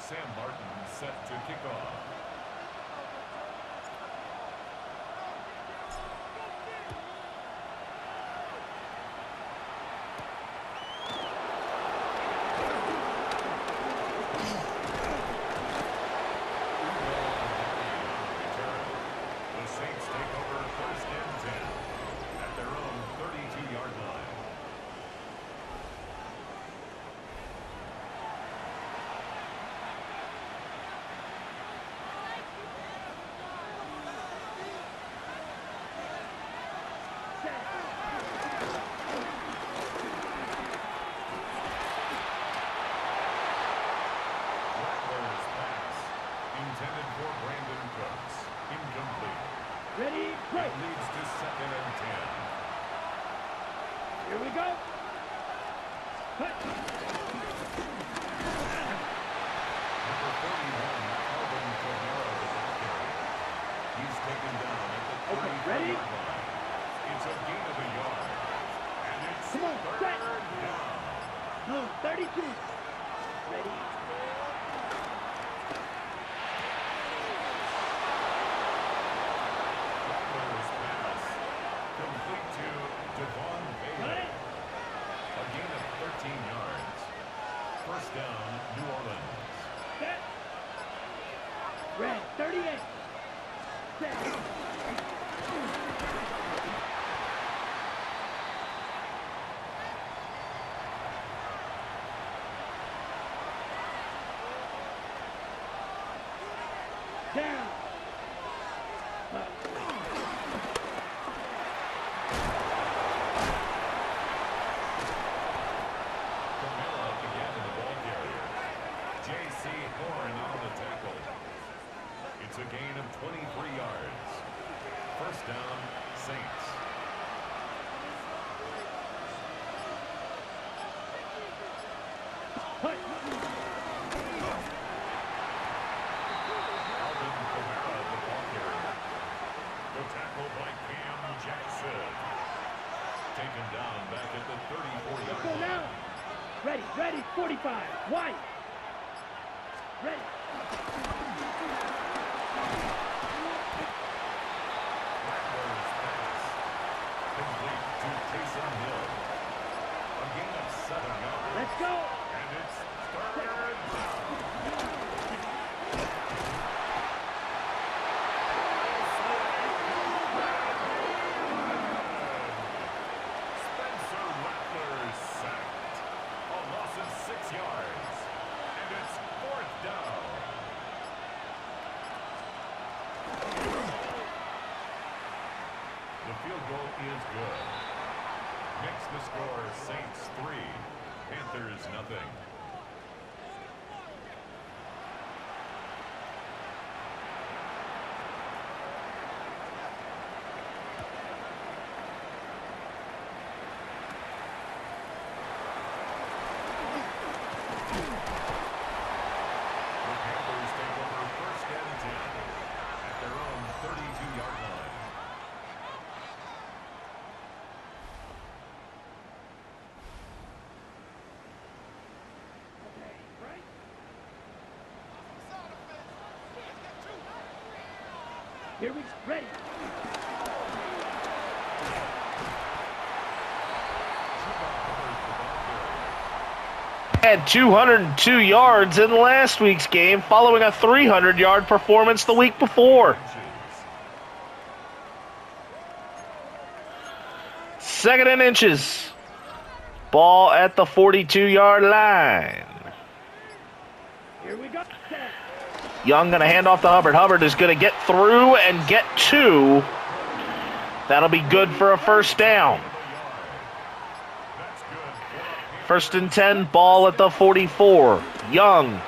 Sam Martin set to kick off. The Saints take over 1st and 10 at their own 32-yard line. Intended for Brandon Cooks. Incomplete. Ready, play. It leads to 2nd and 10. Here we go. Cut. Number 41, Calvin Kamara, the ball carrier. He's taken down at the 35-yard line. It's a gain of a yard. And it's Come on, 3rd down. No, 32. Ready. Complete to Devon Bailey. A gain of 13 yards. 1st down, New Orleans. Set. Red, 38. Set. Down. It's a gain of 23 yards. 1st down, Saints. Alvin Kamara, the ball carrier. The tackle by Cam Jackson. Taken down back at the 34-yard Go line. now. Ready, 45. White. Ready. Let's go. And it's 3rd down. Spencer Rattler sacked. A loss of 6 yards. And it's 4th down. The field goal is good. Makes the score Saints 3, Panthers nothing. The Panthers take over 1st and 10 at their own 32-yard line. Here we go. Ready. Had 202 yards in last week's game following a 300-yard performance the week before. 2nd and inches. Ball at the 42-yard line. Here we go. Young going to hand off to Hubbard. Hubbard is going to get through and get 2. That'll be good for a 1st down. 1st and 10, ball at the 44. Young.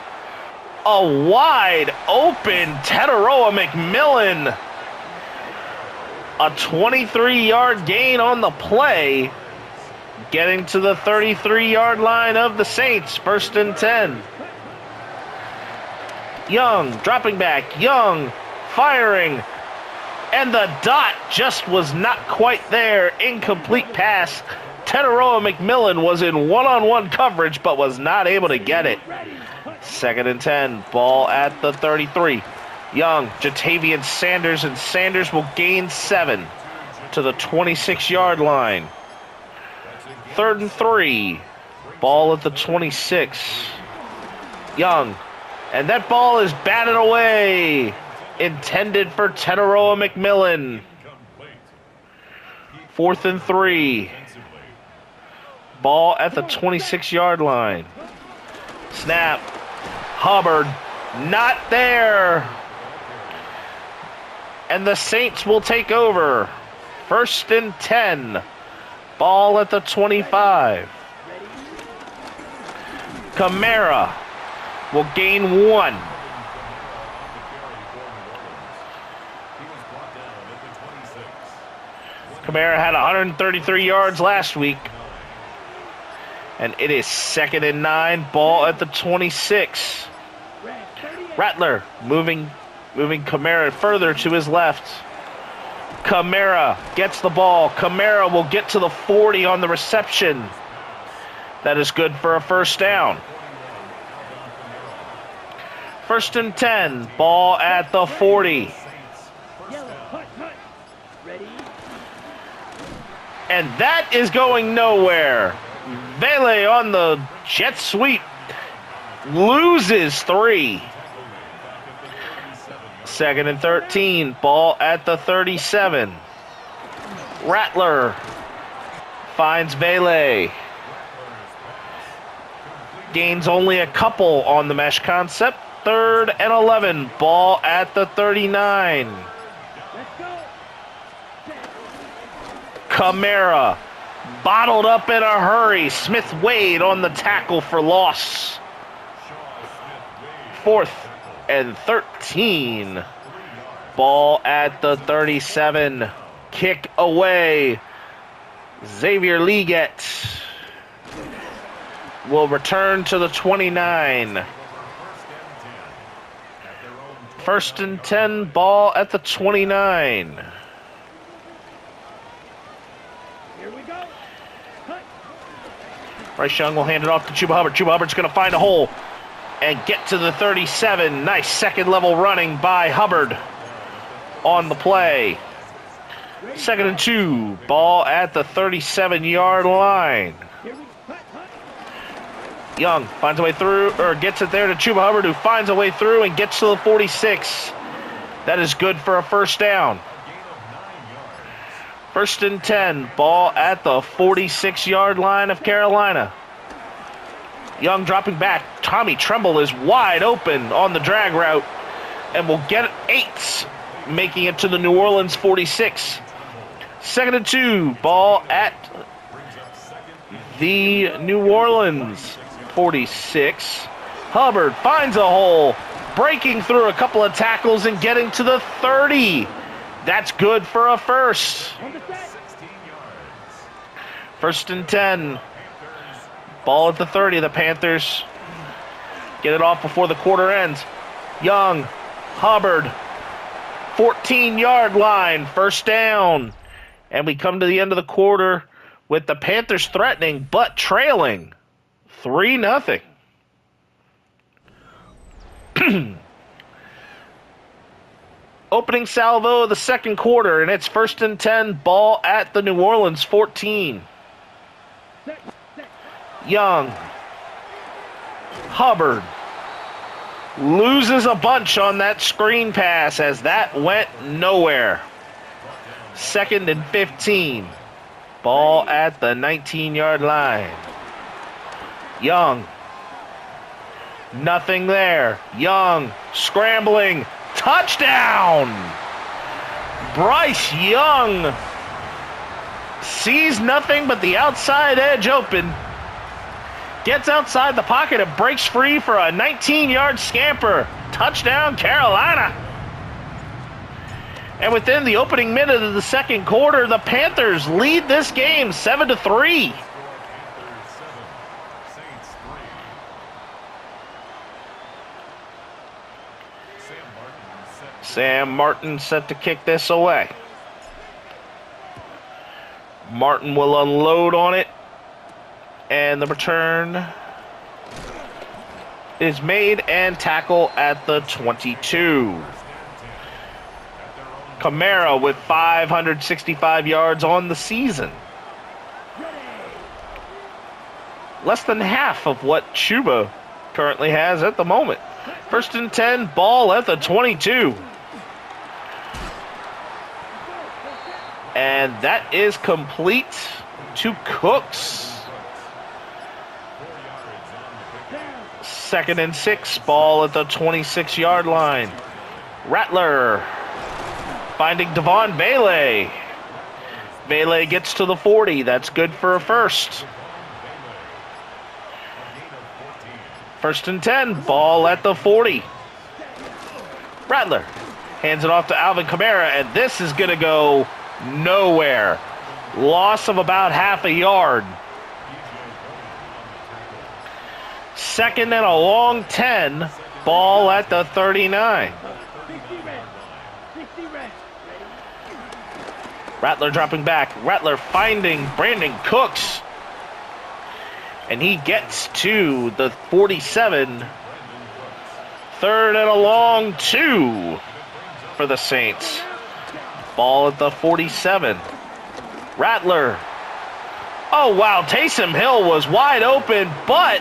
A wide open Teteroa McMillan. A 23-yard gain on the play. Getting to the 33-yard line of the Saints. 1st and 10. Young dropping back. Young firing. And the dot just was not quite there. Incomplete pass. Teteroa McMillan was in one-on-one coverage but was not able to get it. Second and 10. Ball at the 33. Young, Jatavian Sanders, and Sanders will gain 7 to the 26-yard line. Third and 3. Ball at the 26. Young, and that ball is batted away. Intended for Teteroa McMillan. Fourth and 3. Ball at the 26-yard line. Snap. Hubbard, not there. And the Saints will take over. First and 10. Ball at the 25. Kamara will gain 1. Kamara had 133 yards last week. And it is second and 9. Ball at the 26. Rattler moving Kamara further to his left. Kamara gets the ball. Kamara will get to the 40 on the reception. That is good for a first down. First and 10. Ball at the 40. And that is going nowhere. Vele on the jet sweep loses 3. Second and 13. Ball at the 37. Rattler finds Vele. Gains only a couple on the mesh concept. Third and 11. Ball at the 39. Kamara bottled up in a hurry. Smith-Wade on the tackle for loss. Fourth and 13. Ball at the 37. Kick away. Xavier Leggett will return to the 29. First and 10. Ball at the 29. Bryce Young will hand it off to Chuba Hubbard. Chuba Hubbard's going to find a hole and get to the 37. Nice second-level running by Hubbard on the play. Second and 2. Ball at the 37-yard line. Young finds a way through, or gets it there to Chuba Hubbard, who finds a way through and gets to the 46. That is good for a first down. First and 10. Ball at the 46-yard line of Carolina. Young dropping back. Tommy Tremble is wide open on the drag route and will get 8, making it to the New Orleans 46. Second and 2. Ball at the New Orleans 46. Hubbard finds a hole, breaking through a couple of tackles and getting to the 30. That's good for a first. First and 10. Ball at the 30. The Panthers get it off before the quarter ends. Young, Hubbard, 14-yard line, first down. And we come to the end of the quarter with the Panthers threatening but trailing 3-0. Opening salvo of the second quarter, and it's first and 10. Ball at the New Orleans 14. Young, Hubbard loses a bunch on that screen pass as that went nowhere. Second and 15. Ball at the 19-yard line. Young, nothing there. Young scrambling. Touchdown! Bryce Young sees nothing but the outside edge open. Gets outside the pocket and breaks free for a 19-yard scamper. Touchdown, Carolina! And within the opening minute of the second quarter, the Panthers lead this game 7-3. Sam Martin set to kick this away. Martin will unload on it. And the return is made and tackle at the 22. Kamara with 565 yards on the season. Less than half of what Chuba currently has at the moment. 1st and 10, ball at the 22. And that is complete to Cooks. 2nd and 6, ball at the 26-yard line. Rattler finding Devon Bailey. Bailey gets to the 40. That's good for a first. 1st and 10, ball at the 40. Rattler hands it off to Alvin Kamara, and this is going to go nowhere. Loss of about half a yard. 2nd and a long 10, ball at the 39. Rattler dropping back. Rattler finding Brandon Cooks. And he gets to the 47. 3rd and a long 2 for the Saints. Ball at the 47. Rattler. Oh, wow. Taysom Hill was wide open, but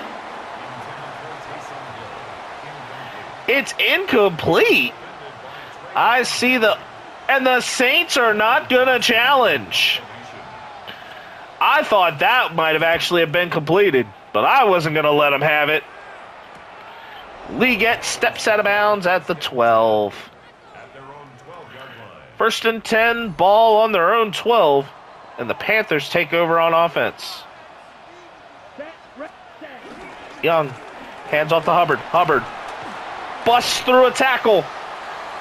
it's incomplete. I see and the Saints are not going to challenge. I thought that might have actually been completed, but I wasn't going to let them have it. Leggett steps out of bounds at the 12. 1st and 10, ball on their own 12, and the Panthers take over on offense. Young hands off to Hubbard. Hubbard busts through a tackle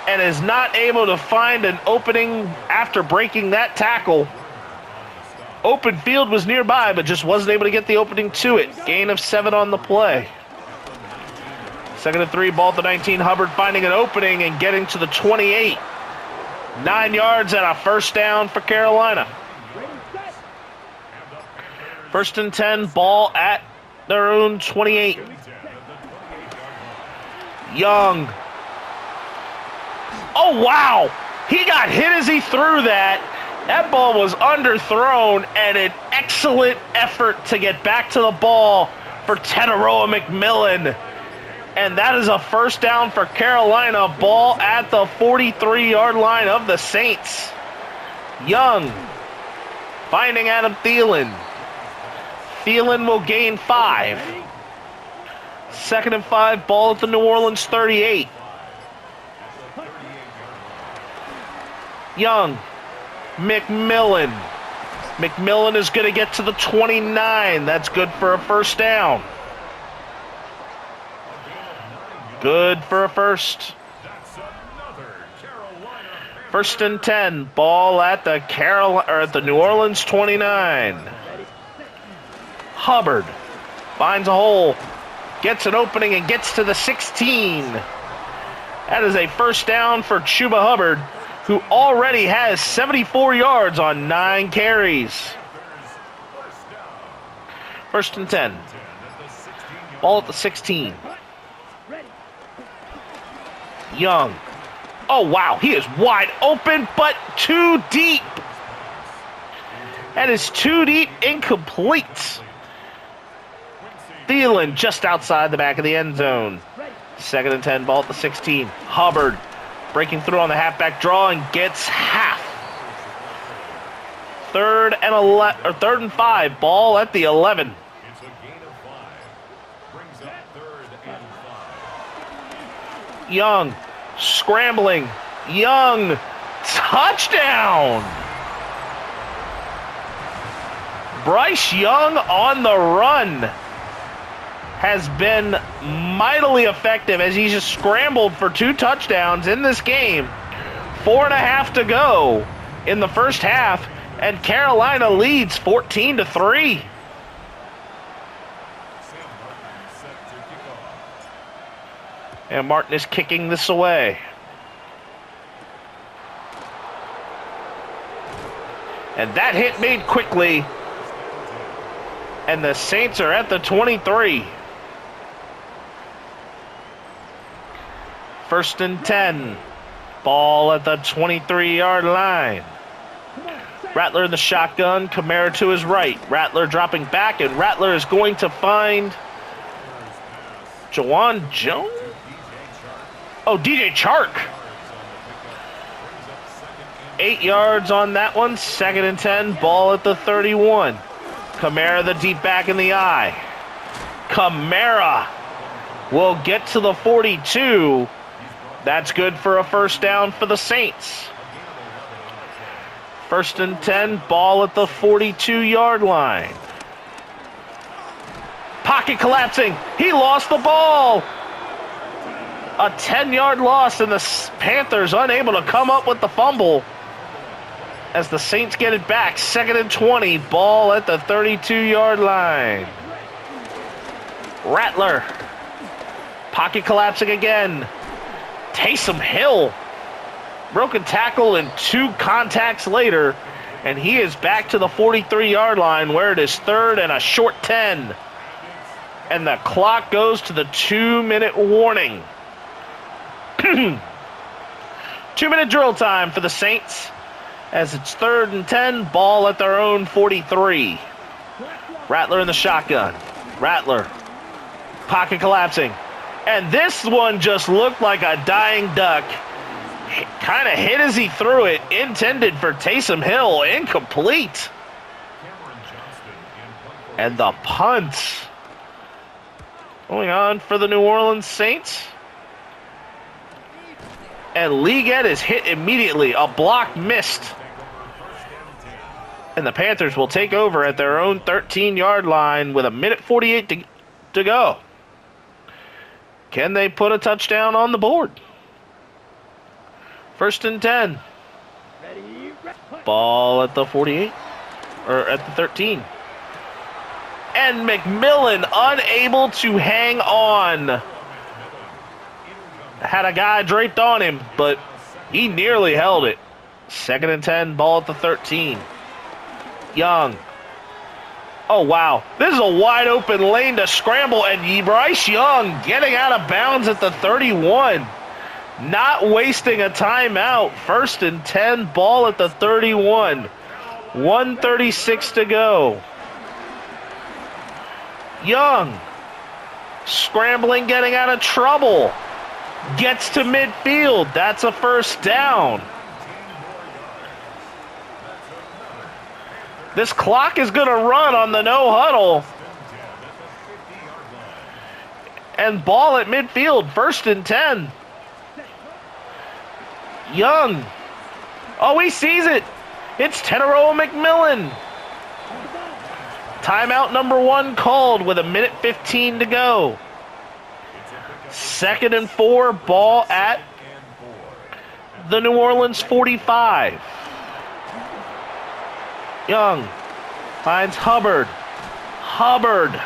and is not able to find an opening after breaking that tackle. Open field was nearby, but just wasn't able to get the opening to it. Gain of 7 on the play. 2nd and 3, ball at the 19. Hubbard finding an opening and getting to the 28. 9 yards and a first down for Carolina. 1st and 10, ball at their own 28. Young. Oh, wow. He got hit as he threw that. That ball was underthrown, and an excellent effort to get back to the ball for Teteroa McMillan. And that is a first down for Carolina. Ball at the 43-yard line of the Saints. Young finding Adam Thielen. Thielen will gain 5. 2nd and 5, ball at the New Orleans 38. Young. McMillan. McMillan is going to get to the 29. That's good for a first down. Good for a first. 1st and 10. Ball at the New Orleans 29. Hubbard finds a hole. Gets an opening and gets to the 16. That is a first down for Chuba Hubbard, who already has 74 yards on 9 carries. 1st and 10. Ball at the 16. Young. Oh, wow. He is wide open, but too deep. That is too deep, incomplete. Thielen just outside the back of the end zone. 2nd and 10, ball at the 16. Hubbard breaking through on the halfback draw and gets half. 3rd and 5, ball at the 11. It's a gain of 5. Brings up 3rd and 5. Young scrambling. Young touchdown. Bryce Young on the run has been mightily effective as he's just scrambled for 2 touchdowns in this game. 4.5 to go in the first half, and Carolina leads 14-3. And Martin is kicking this away. And that hit made quickly. And the Saints are at the 23. First and 10. Ball at the 23-yard line. Rattler in the shotgun. Kamara to his right. Rattler dropping back, and Rattler is going to find Jawan Jones? Oh, DJ Chark. 8 yards on that one. Second and 10. Ball at the 31. Kamara the deep back in the eye. Kamara will get to the 42. That's good for a first down for the Saints. First and 10, ball at the 42-yard line. Pocket collapsing. He lost the ball. A 10-yard loss, and the Panthers unable to come up with the fumble as the Saints get it back. Second and 20, ball at the 32-yard line. Rattler. Pocket collapsing again. Taysom Hill. Broken tackle and 2 contacts later, and he is back to the 43-yard line where it is third and a short 10. And the clock goes to the 2-minute warning. 2-minute drill time for the Saints as it's third and 10, ball at their own 43. Rattler in the shotgun. Rattler. Pocket collapsing. And this one just looked like a dying duck. Kind of hit as he threw it. Intended for Taysom Hill. Incomplete. And the punt going on for the New Orleans Saints. And Leggett is hit immediately. A block missed. And the Panthers will take over at their own 13-yard line with 1:48 to go. Can they put a touchdown on the board? First and 10. Ball at the 48. Or at the 13. And McMillan unable to hang on. Had a guy draped on him, but he nearly held it. Second and 10, ball at the 13. Young. Oh, wow. This is a wide open lane to scramble, and Bryce Young getting out of bounds at the 31. Not wasting a timeout. First and 10, ball at the 31. 1:36 to go. Young. Scrambling, getting out of trouble. Gets to midfield. That's a first down. This clock is going to run on the no huddle. And ball at midfield. First and 10. Young. Oh, he sees it. It's Teteroa McMillan. Timeout number 1 called with 1:15 to go. Second and 4, ball at the New Orleans 45. Young finds Hubbard. Hubbard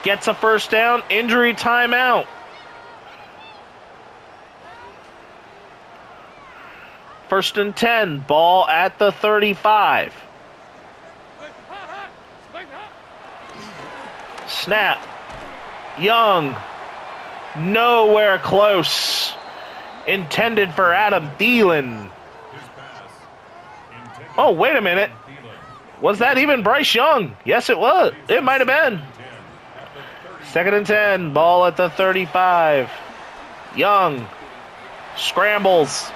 gets a first down. Injury timeout. First and 10, ball at the 35. Snap. Young. Nowhere close. Intended for Adam Thielen. Oh, wait a minute. Was that even Bryce Young? Yes, it was. It might have been. Second and 10. Ball at the 35. Young scrambles.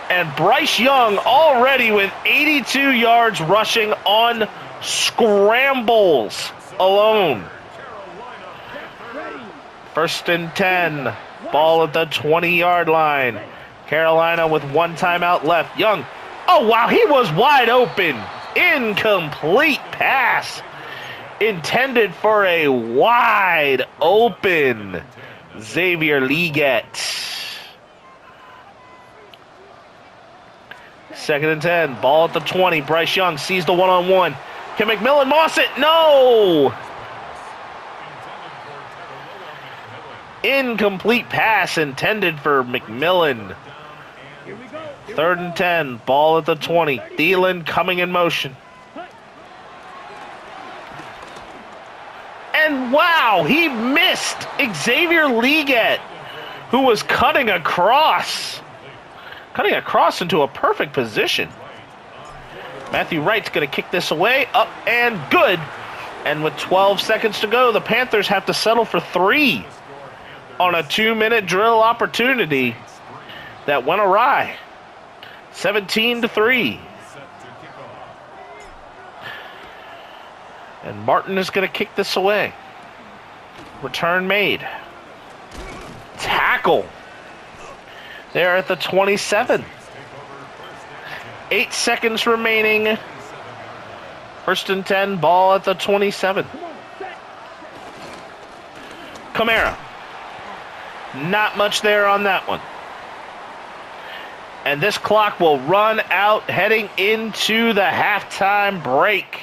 And Bryce Young already with 82 yards rushing on scrambles alone. First and 10. Ball at the 20-yard line. Carolina with 1 timeout left. Young. Oh, wow. He was wide open. Incomplete pass. Intended for a wide open Xavier Leggett. Second and 10. Ball at the 20. Bryce Young sees the one-on-one. Can McMillan moss it? No! Incomplete pass intended for McMillan. Third and 10. Ball at the 20. Thielen coming in motion. And wow, he missed Xavier Leggett who was cutting across into a perfect position. Matthew Wright's going to kick this away, up and good. And with 12 seconds to go, the Panthers have to settle for 3 on a 2-minute drill opportunity that went awry. 17-3. And Martin is going to kick this away. Return made. Tackle. They're at the 27. 8 seconds remaining. 1st and 10, ball at the 27. Kamara. Not much there on that one. And this clock will run out heading into the halftime break.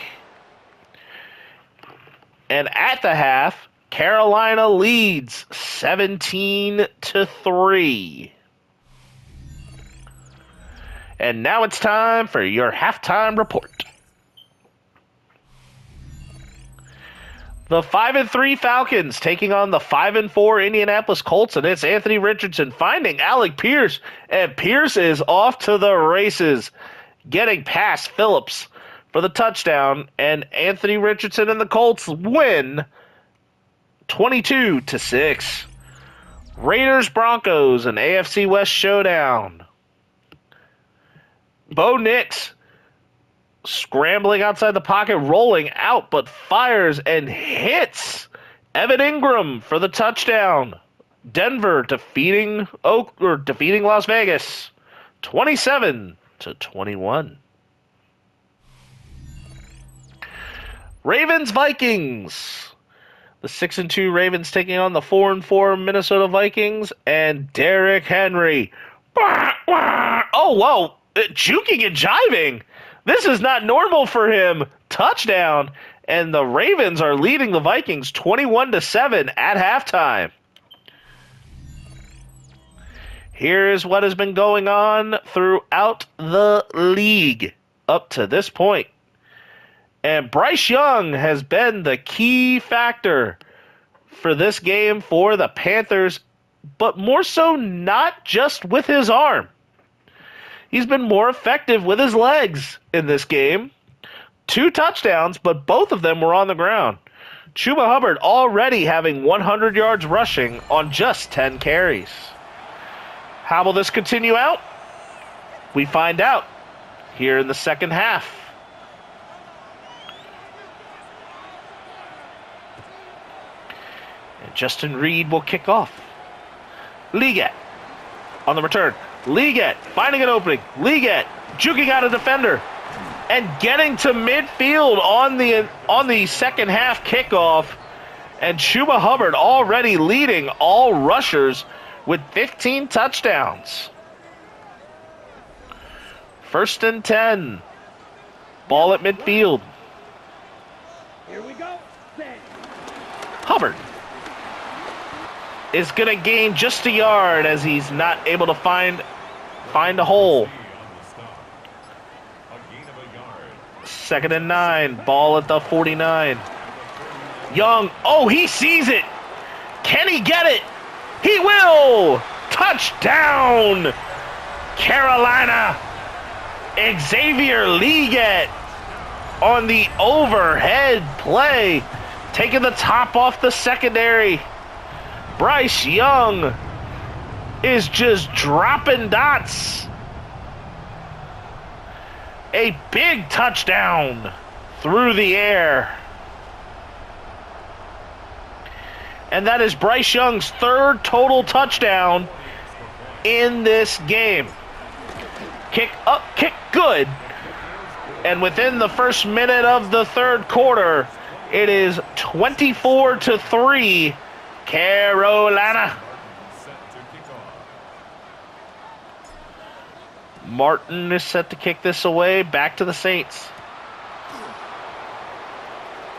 And at the half, Carolina leads 17-3. And now it's time for your halftime report. The 5-3 Falcons taking on the 5-4 Indianapolis Colts, and it's Anthony Richardson finding Alec Pierce, and Pierce is off to the races, getting past Phillips for the touchdown, and Anthony Richardson and the Colts win 22-6. Raiders Broncos, an AFC West showdown. Bo Nix scrambling outside the pocket, rolling out, but fires and hits Evan Ingram for the touchdown. Denver defeating Las Vegas 27-21. Ravens Vikings. The 6-2 Ravens taking on the 4-4 Minnesota Vikings, and Derrick Henry. Oh, whoa. Juking and jiving. This is not normal for him. Touchdown. And the Ravens are leading the Vikings 21-7 at halftime. Here is what has been going on throughout the league up to this point. And Bryce Young has been the key factor for this game for the Panthers, but more so not just with his arm. He's been more effective with his legs in this game. 2 touchdowns, but both of them were on the ground. Chuba Hubbard already having 100 yards rushing on just 10 carries. How will this continue out? We find out here in the second half. And Justin Reed will kick off. Liget on the return. Liget finding an opening. Liget juking out a defender and getting to midfield on the second half kickoff. And Chuba Hubbard already leading all rushers with 15 touchdowns. 1st and 10. Ball at midfield. Here we go. Hubbard is going to gain just a yard as he's not able to find a hole. 2nd and 9. Ball at the 49. Young. Oh, he sees it. Can he get it? He will. Touchdown. Carolina. Xavier Liget on the overhead play, taking the top off the secondary. Bryce Young is just dropping dots. A big touchdown through the air. And that is Bryce Young's 3rd total touchdown in this game. Kick up, kick good. And within the first minute of the 3rd quarter, it is 24-3 Carolina. Martin is set to kick this away back to the Saints.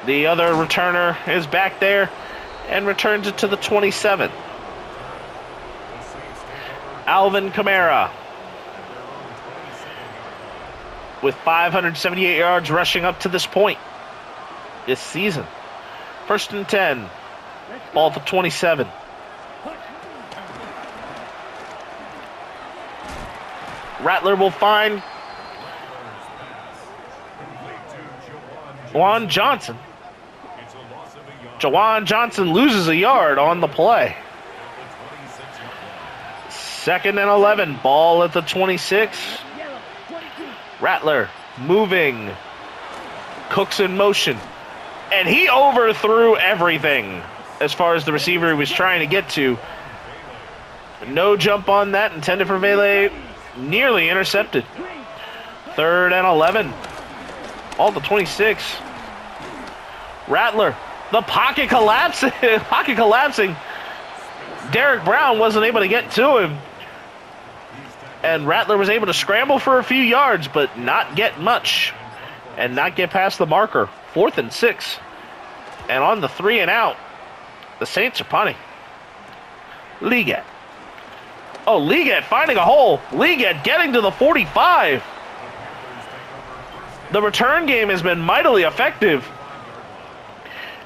The other returner is back there and returns it to the 27. Alvin Kamara with 578 yards rushing up to this point this season. 1st and 10. Ball to 27. Rattler will find Juwan Johnson. Juwan Johnson loses a yard on the play. 2nd and 11. Ball at the 26. Rattler moving. Cooks in motion. And he overthrew everything as far as the receiver he was trying to get to. No jump on that. Intended for Vele. Nearly intercepted. 3rd and 11. All the 26. Rattler. The pocket collapsing. Pocket collapsing. Derek Brown wasn't able to get to him. And Rattler was able to scramble for a few yards, but not get much. And not get past the marker. 4th and 6. And on the 3 and out, the Saints are punting. Liget. Oh, Liget finding a hole. Liget getting to the 45. The return game has been mightily effective.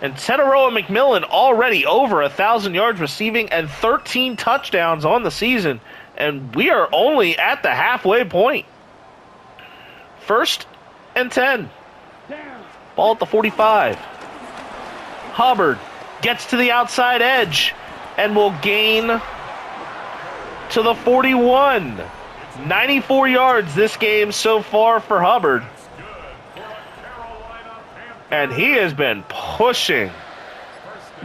And Teteroa McMillan already over 1,000 yards receiving and 13 touchdowns on the season. And we are only at the halfway point. 1st and 10. Ball at the 45. Hubbard gets to the outside edge and will gain to the 41. 94 yards this game so far for Hubbard. And he has been pushing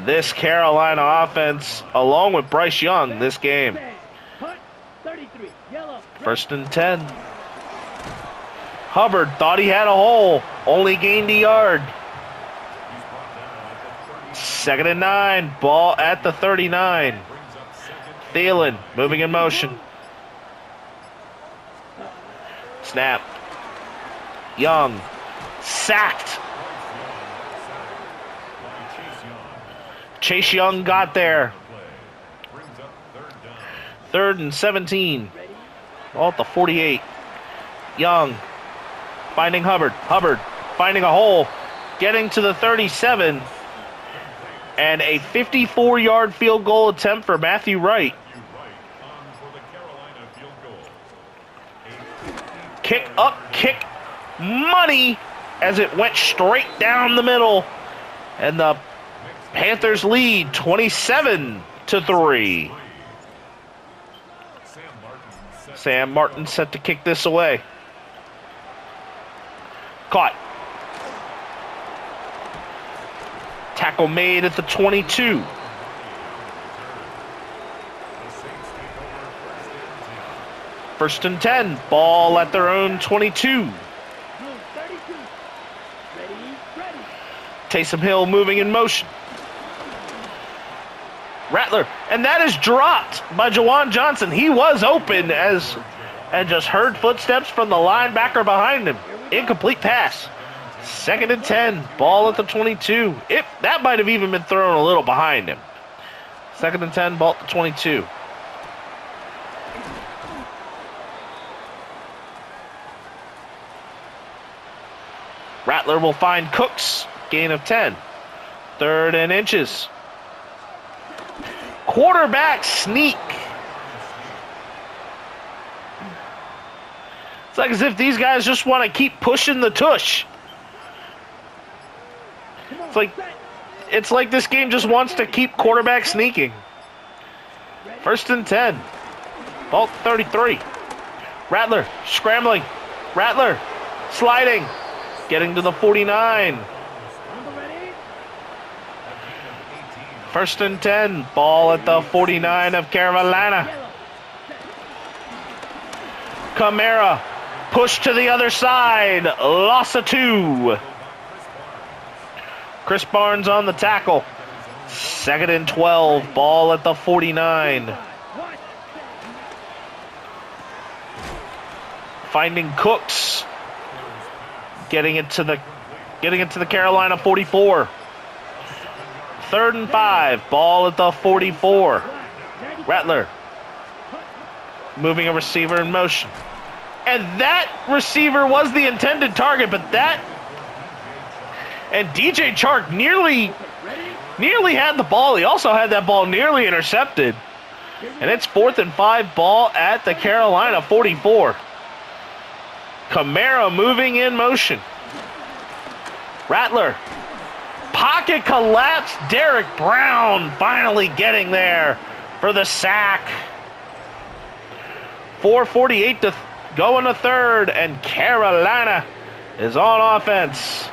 this Carolina offense along with Bryce Young this game. 1st and 10. Hubbard thought he had a hole, only gained a yard. 2nd and 9, ball at the 39. Thielen moving in motion. Snap. Young sacked. Chase Young got there. 3rd and 17. Ball at the 48. Young finding Hubbard. Hubbard finding a hole. Getting to the 37. And a 54-yard field goal attempt for Matthew Wright. Kick up, kick money as it went straight down the middle. And the Panthers lead 27-3. Sam Martin set to kick this away. Caught. Tackle made at the 22. First and 10. Ball at their own 22. Taysom Hill moving in motion. Rattler, and that is dropped by Juwan Johnson. He was open and just heard footsteps from the linebacker behind him. Incomplete pass. 2nd and 10. Ball at the 22. That might have even been thrown a little behind him. 2nd and 10. Ball at the 22. Rattler will find Cooks. Gain of 10. 3rd and inches. Quarterback sneak. It's like as if these guys just want to keep pushing the tush. It's like this game just wants to keep quarterback sneaking. 1st and 10. Ball 33. Rattler scrambling. Rattler sliding. Getting to the 49. 1st and 10. Ball at the 49 of Carolina. Kamara pushed to the other side. Loss of 2. Chris Barnes on the tackle. 2nd and 12. Ball at the 49. Finding Cooks. Getting it to the Carolina 44. 3rd and 5. Ball at the 44. Rattler moving a receiver in motion. And that receiver was the intended target, but and DJ Chark nearly had the ball. He also had that ball nearly intercepted. And it's 4th and 5. Ball at the Carolina 44. Kamara moving in motion. Rattler. Pocket collapse. Derek Brown finally getting there for the sack. 4:48 to go in the third, and Carolina is on offense.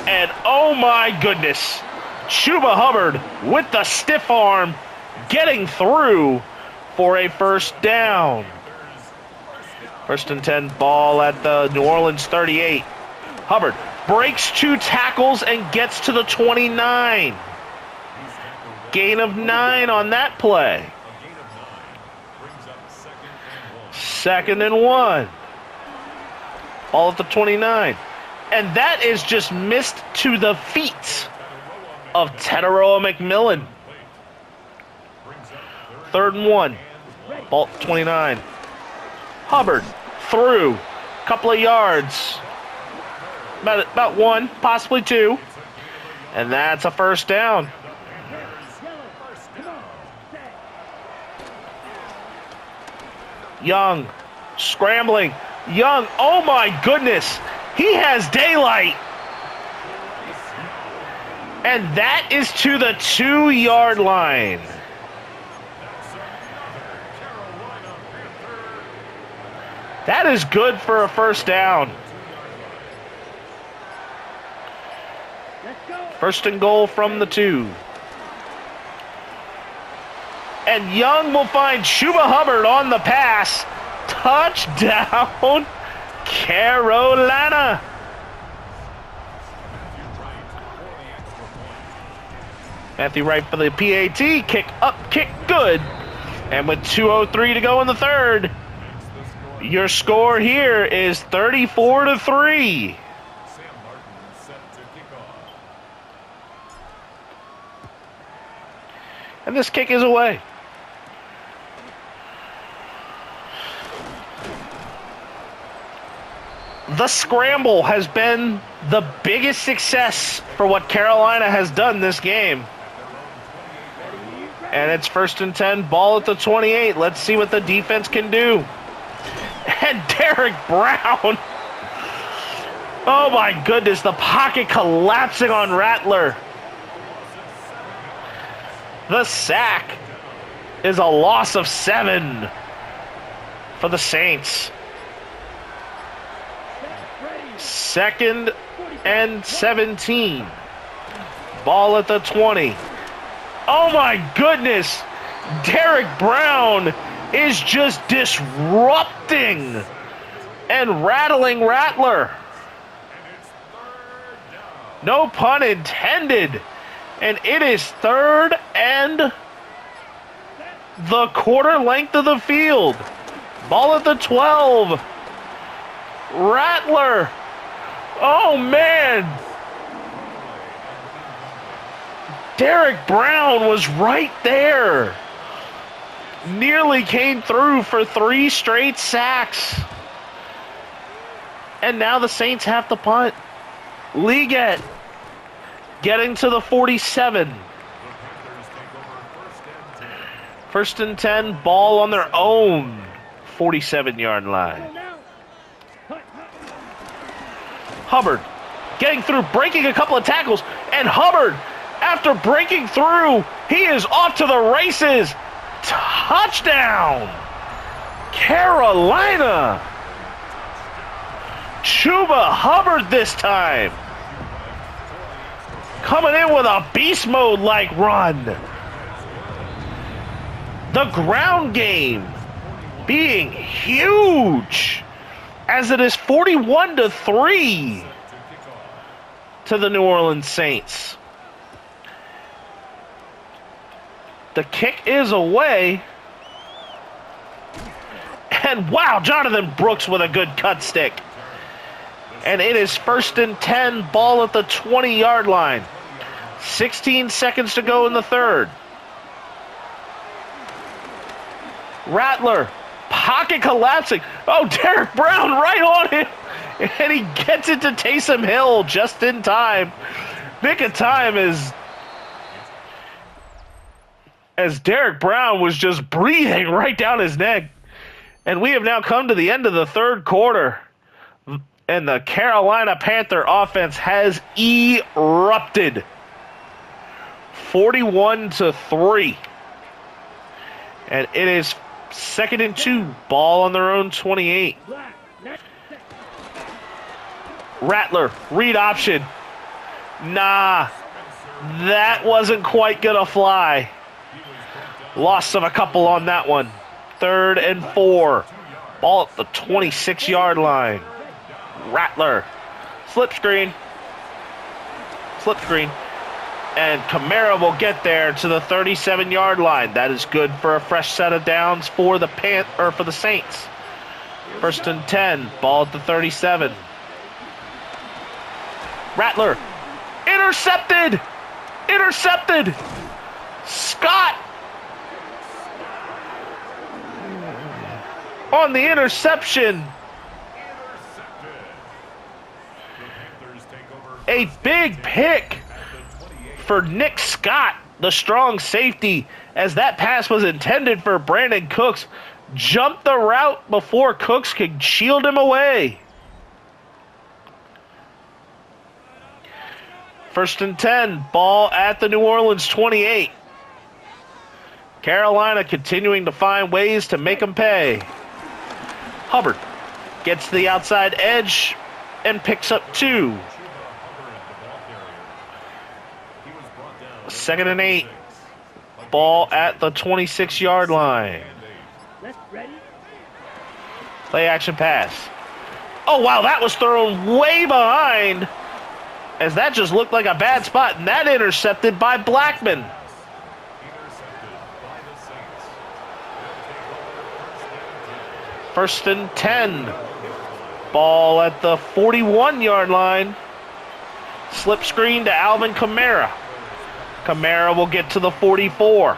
And oh my goodness, Chuba Hubbard with the stiff arm getting through for a first down. First and 10, ball at the New Orleans 38. Hubbard breaks 2 tackles and gets to the 29. Gain of 9 on that play. Second and 1. Ball at the 29. And that is just missed to the feet of Teteroa McMillan. Third and 1. Ball at 29. Hubbard through. Couple of yards. About 1, possibly 2. And that's a first down. Young scrambling. Young, oh my goodness. He has daylight. And that is to the 2-yard line. That is good for a first down. First and goal from the 2. And Young will find Chuba Hubbard on the pass. Touchdown, Carolina. Matthew Wright for the PAT. Kick up, kick good. And with 2:03 to go in the third, your score here is 34-3. And this kick is away. The scramble has been the biggest success for what Carolina has done this game. And it's first and 10, ball at the 28. Let's see what the defense can do. And Derek Brown. Oh my goodness, the pocket collapsing on Rattler. The sack is a loss of 7 for the Saints. Second and 17. Ball at the 20. Oh my goodness. Derek Brown is just disrupting and rattling Rattler. No pun intended. And it is third and the quarter length of the field. Ball at the 12. Rattler. Oh, man. Derek Brown was right there. Nearly came through for 3 straight sacks. And now the Saints have to punt. Liggett getting to the 47. First and 10, ball on their own 47-yard line. Hubbard getting through, breaking a couple of tackles, and Hubbard, after breaking through, he is off to the races. Touchdown, Carolina. Chuba Hubbard this time. Coming in with a beast mode-like run. The ground game being huge, as it is 41-3 to the New Orleans Saints. The kick is away. And wow, Jonathan Brooks with a good cut stick. And it is first and 10, ball at the 20-yard line. 16 seconds to go in the third. Rattler, pocket collapsing. Oh, Derek Brown right on him. And he gets it to Taysom Hill just in time. Nick of time as Derek Brown was just breathing right down his neck. And we have now come to the end of the third quarter. And the Carolina Panther offense has erupted. 41-3. And it is 2nd and 2. Ball on their own 28. Rattler, read option. Nah, that wasn't quite gonna fly. Loss of a couple on that one. 3rd and 4. Ball at the 26-yard line. Rattler. Slip screen. And Kamara will get there to the 37-yard line. That is good for a fresh set of downs for the Saints. 1st and 10. Ball at the 37. Rattler. Intercepted. Scott on the interception. A big pick for Nick Scott, the strong safety, as that pass was intended for Brandon Cooks. Jumped the route before Cooks could shield him away. 1st and 10, ball at the New Orleans 28. Carolina continuing to find ways to make them pay. Hubbard gets to the outside edge and picks up 2. 2nd and 8. Ball at the 26-yard line. Play action pass. Oh, wow, that was thrown way behind, as that just looked like a bad spot, and that intercepted by Blackman. First and 10. Ball at the 41-yard line. Slip screen to Alvin Kamara. Kamara will get to the 44.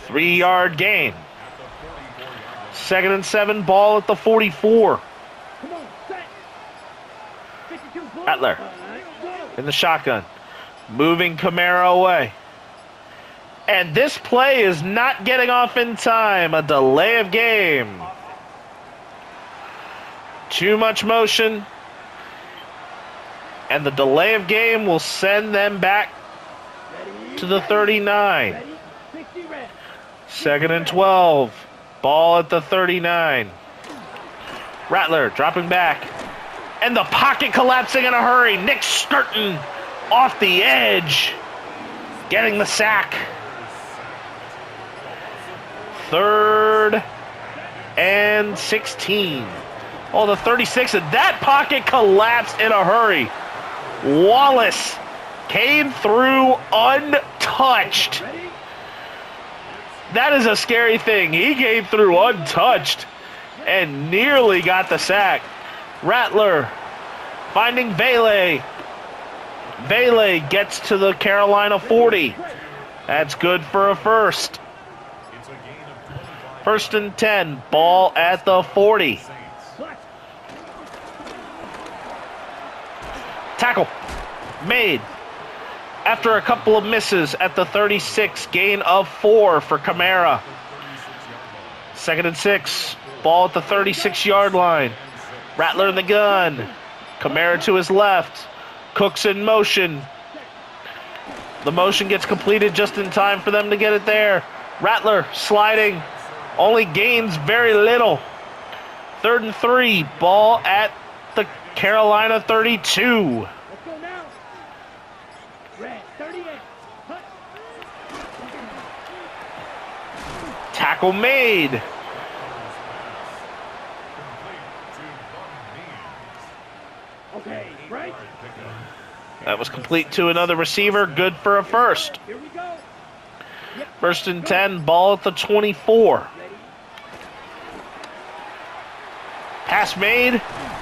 Three-yard gain. 2nd and 7, ball at the 44. Rattler in the shotgun. Moving Kamara away. And this play is not getting off in time. A delay of game. Too much motion. And the delay of game will send them back to the 39. 2nd and 12. Ball at the 39. Rattler dropping back. And the pocket collapsing in a hurry. Nick Skirton off the edge, getting the sack. 3rd and 16. Oh, the 36, and that pocket collapsed in a hurry. Wallace came through untouched. That is a scary thing. He came through untouched and nearly got the sack. Rattler finding Bailey. Bailey gets to the Carolina 40. That's good for a first. 1st and 10. Ball at the 40. Tackle made after a couple of misses at the 36. Gain of 4 for Kamara. 2nd and 6. Ball at the 36-yard line. Rattler in the gun. Kamara to his left. Cooks in motion. The motion gets completed just in time for them to get it there. Rattler sliding. Only gains very little. 3rd and 3. Ball at the Carolina 32. Let's go now. Red, 38. Hut. Tackle made. Okay, right. That was complete to another receiver. Good for a first. Here we go. 1st and 10. Ball at the 24. Pass made.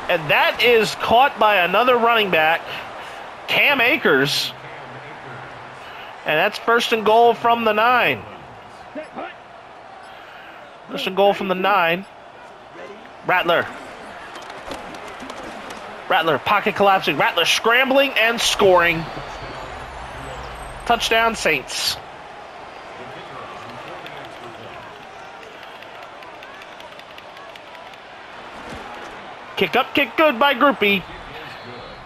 And that is caught by another running back, Cam Akers. And that's 1st and goal from the 9. 1st and goal from the 9. Rattler. Rattler, pocket collapsing. Rattler scrambling and scoring. Touchdown, Saints. Kick up, kick good by Groupie.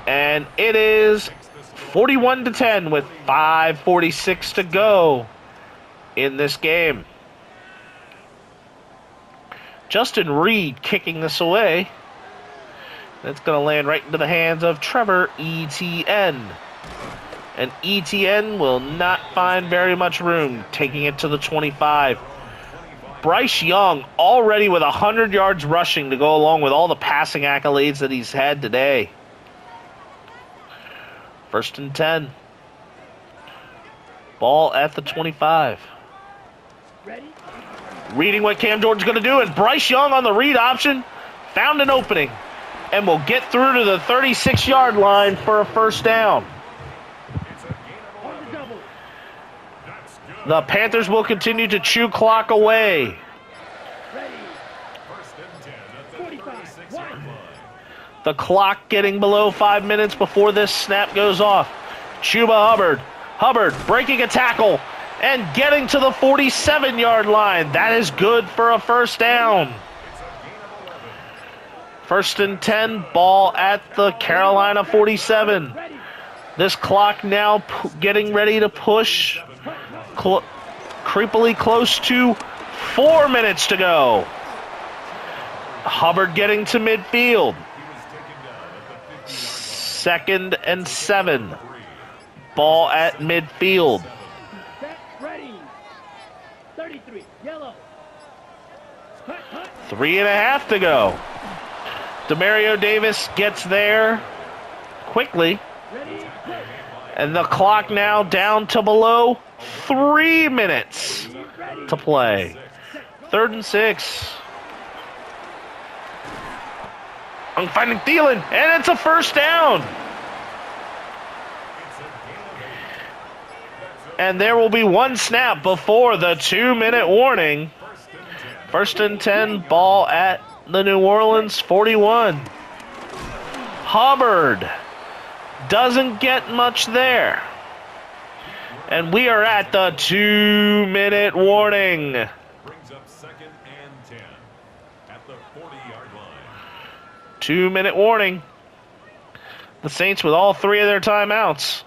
And it is 41-10 with 5:46 to go in this game. Justin Reed kicking this away. That's going to land right into the hands of Trevor Etienne. And Etienne will not find very much room, taking it to the 25. Bryce Young already with 100 yards rushing to go along with all the passing accolades that he's had today. 1st and 10. Ball at the 25. Ready? Reading what Cam Jordan's going to do, and Bryce Young on the read option found an opening and will get through to the 36-yard line for a 1st down. On the double. The Panthers will continue to chew clock away. Ready? 45. One. The clock getting below 5 minutes before this snap goes off. Chuba Hubbard. Hubbard breaking a tackle and getting to the 47-yard line. That is good for a 1st down. 1st and 10, ball at the Carolina 47. This clock now getting ready to push creepily close to 4 minutes to go. Hubbard getting to midfield. 2nd and 7. Ball at midfield. Set. Ready? 33. Yellow. Hut, hut. 3.5 to go. Demario Davis gets there quickly. Ready? Go. And the clock now down to below 3 minutes to play. 3rd and 6. I'm finding Thielen, and it's a 1st down. And there will be one snap before the 2-minute warning. 1st and 10, ball at the New Orleans 41. Hubbard doesn't get much there. And we are at the 2-minute warning. Brings up 2nd and 10 at the 40-yard line. 2-minute warning. The Saints with all 3 of their timeouts.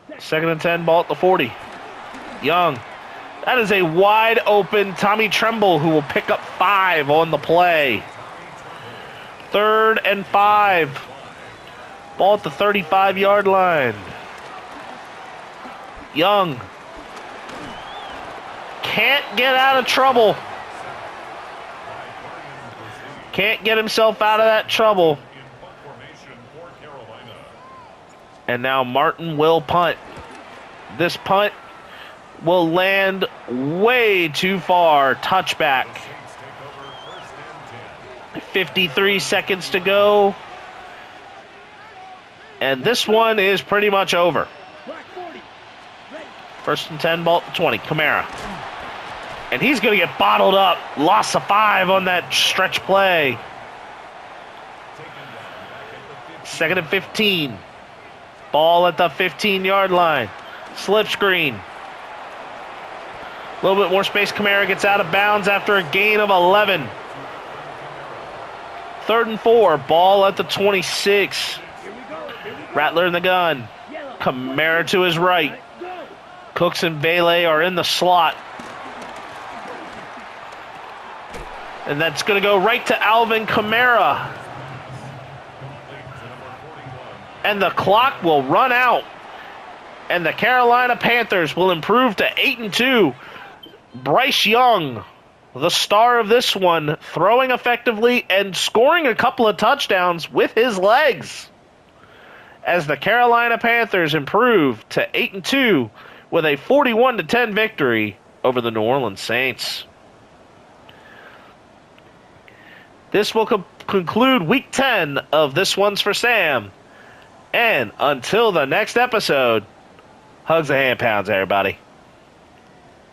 2nd and 10, ball at the 40. Young. That is a wide open Tommy Tremble who will pick up 5 on the play. 3rd and 5. Ball at the 35-yard line. Young. Can't get out of trouble. Can't get himself out of that trouble. And now Martin will punt. This punt will land way too far. Touchback. 53 seconds to go. And this one is pretty much over. 1st and 10, ball at the 20. Kamara. And he's going to get bottled up. Loss of 5 on that stretch play. 2nd and 15. Ball at the 15-yard line. Slip screen. A little bit more space. Kamara gets out of bounds after a gain of 11. 3rd and 4. Ball at the 26. Rattler in the gun. Kamara to his right. Cooks and Vele are in the slot. And that's going to go right to Alvin Kamara. And the clock will run out. And the Carolina Panthers will improve to 8-2. Bryce Young, the star of this one, throwing effectively and scoring a couple of touchdowns with his legs. As the Carolina Panthers improve to 8-2 with a 41-10 victory over the New Orleans Saints. This will conclude Week 10 of This One's for Sam. And until the next episode, hugs and hand pounds, everybody.